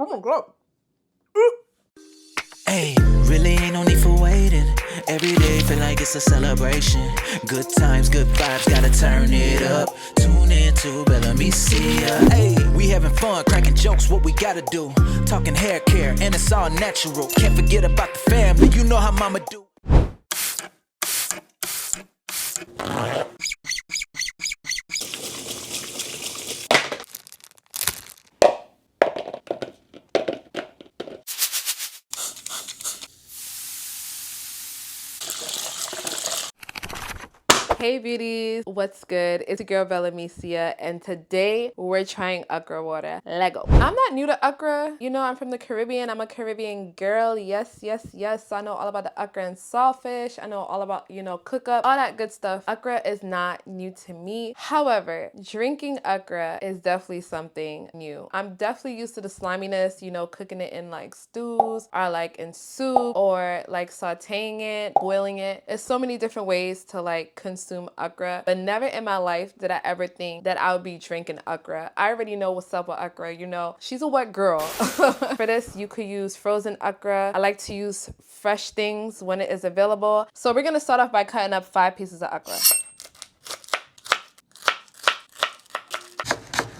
my God. Hey, really ain't no need for waiting. Every day feel like it's a celebration. Good times, good vibes, gotta turn it up. Tune in to Bellamy see ya. Hey, we having fun, cracking jokes, what we gotta do. Talking hair care, and it's all natural. Can't forget about the family, you know how mama do. Hey beauties, what's good? It's your girl Bellamy and today we're trying Okra water. Lego. I'm not new to Okra. You know, I'm from the Caribbean. I'm a Caribbean girl. Yes, yes, yes. I know all about the Okra and saltfish. I know all about, you know, cook up, all that good stuff. Okra is not new to me. However, drinking Okra is definitely something new. I'm definitely used to the sliminess, you know, cooking it in like stews or like in soup or like sauteing it, boiling it. There's so many different ways to like consume Okra, but never in my life did I ever think that I would be drinking Okra. I already know what's up with Okra, you know, she's a wet girl. For this, you could use frozen Okra. I like to use fresh things when it is available. So we're gonna start off by cutting up 5 pieces of Okra.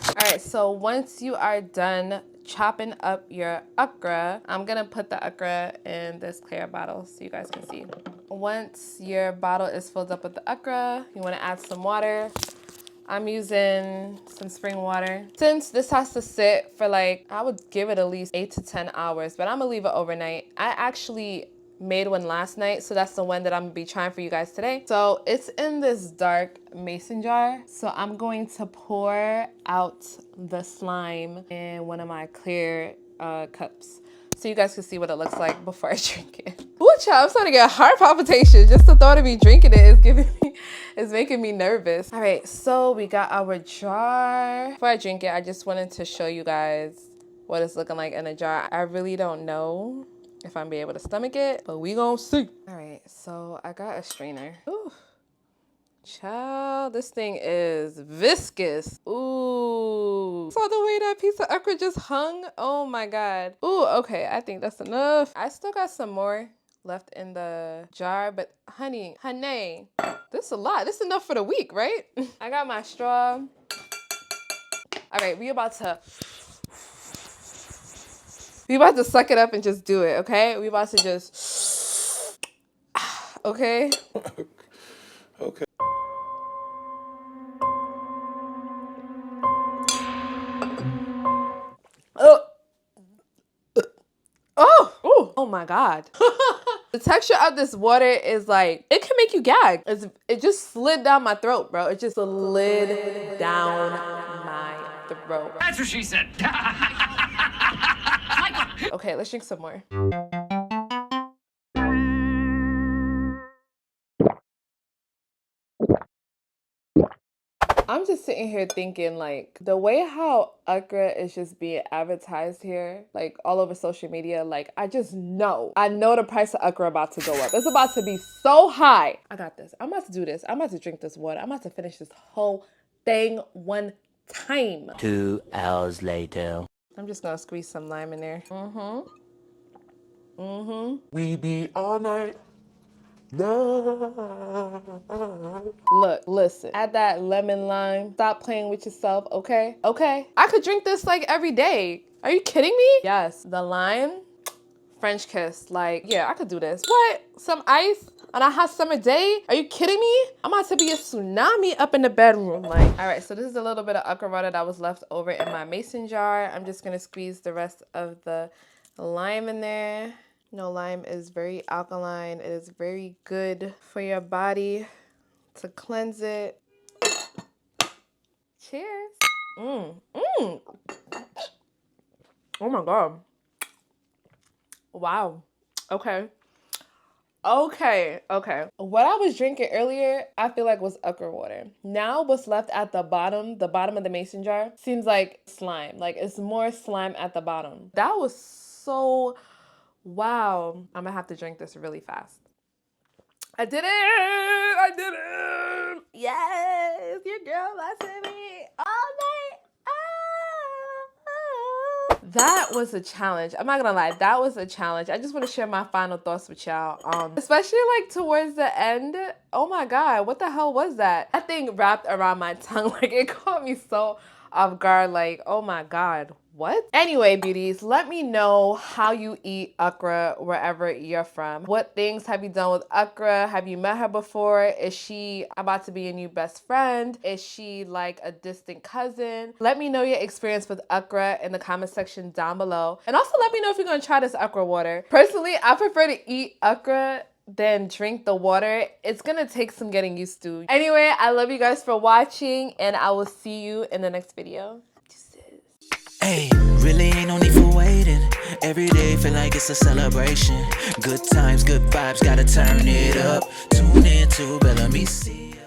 All right, so once you are done chopping up your Okra, I'm gonna put the Okra in this clear bottle so you guys can see. Once your bottle is filled up with the Okra, you wanna add some water. I'm using some spring water. Since this has to sit for like, I would give it at least 8 to 10 hours, but I'm gonna leave it overnight. I actually made one last night, so that's the one that I'm gonna be trying for you guys today. So it's in this dark mason jar. So I'm going to pour out the slime in one of my clear cups, so you guys can see what it looks like before I drink it. Ooh, child, I'm starting to get heart palpitations. Just the thought of me drinking it is making me nervous. All right, so we got our jar. Before I drink it, I just wanted to show you guys what it's looking like in a jar. I really don't know if I'm be able to stomach it, but we gonna see. All right, so I got a strainer. Ooh. Child, this thing is viscous. Ooh. Saw the way that piece of okra just hung. Oh my God. Ooh, okay, I think that's enough. I still got some more left in the jar, but honey, this is a lot. This is enough for the week, right? I got my straw. All right, we about to suck it up and just do it, okay? We about to just, okay? Okay. Oh my God. The texture of this water is like, it can make you gag. It just slid down my throat, bro. It just slid down my throat. That's what she said. Okay, let's drink some more. I'm just sitting here thinking, like, the way how Okra is just being advertised here, like all over social media, like I know the price of Okra about to go up. It's about to be so high. I got this. I'm about to do this. I'm about to drink this water. I'm about to finish this whole thing one time. 2 hours later. I'm just gonna squeeze some lime in there. We be all night. Look, listen, add that lemon lime. Stop playing with yourself, okay? Okay. I could drink this like every day. Are you kidding me? Yes, the lime, French kiss. Like, yeah, I could do this. What? Some ice on a hot summer day? Are you kidding me? I'm about to be a tsunami up in the bedroom. Like, all right, so this is a little bit of okra water that was left over in my mason jar. I'm just gonna squeeze the rest of the lime in there. No, lime is very alkaline. It is very good for your body to cleanse it. Cheers. Oh my God. Wow. Okay. What I was drinking earlier, I feel like was okra water. Now what's left at the bottom of the mason jar, seems like slime. Like it's more slime at the bottom. That was so, wow. I'm gonna have to drink this really fast. I did it! Yes, your girl messaged me all night. That was a challenge. I'm not gonna lie, that was a challenge. I just want to share my final thoughts with y'all. Especially like towards the end. Oh my god, what the hell was that? That thing wrapped around my tongue. Like it caught me so off guard. Like, oh my god. What? Anyway, beauties, let me know how you eat okra wherever you're from. What things have you done with okra? Have you met her before? Is she about to be your new best friend? Is she like a distant cousin? Let me know your experience with okra in the comment section down below. And also let me know if you're gonna try this okra water. Personally, I prefer to eat okra than drink the water. It's gonna take some getting used to. Anyway, I love you guys for watching and I will see you in the next video. Hey, really ain't no need for waiting. Every day feel like it's a celebration. Good times, good vibes, gotta turn it up. Tune in to Bellamy, see.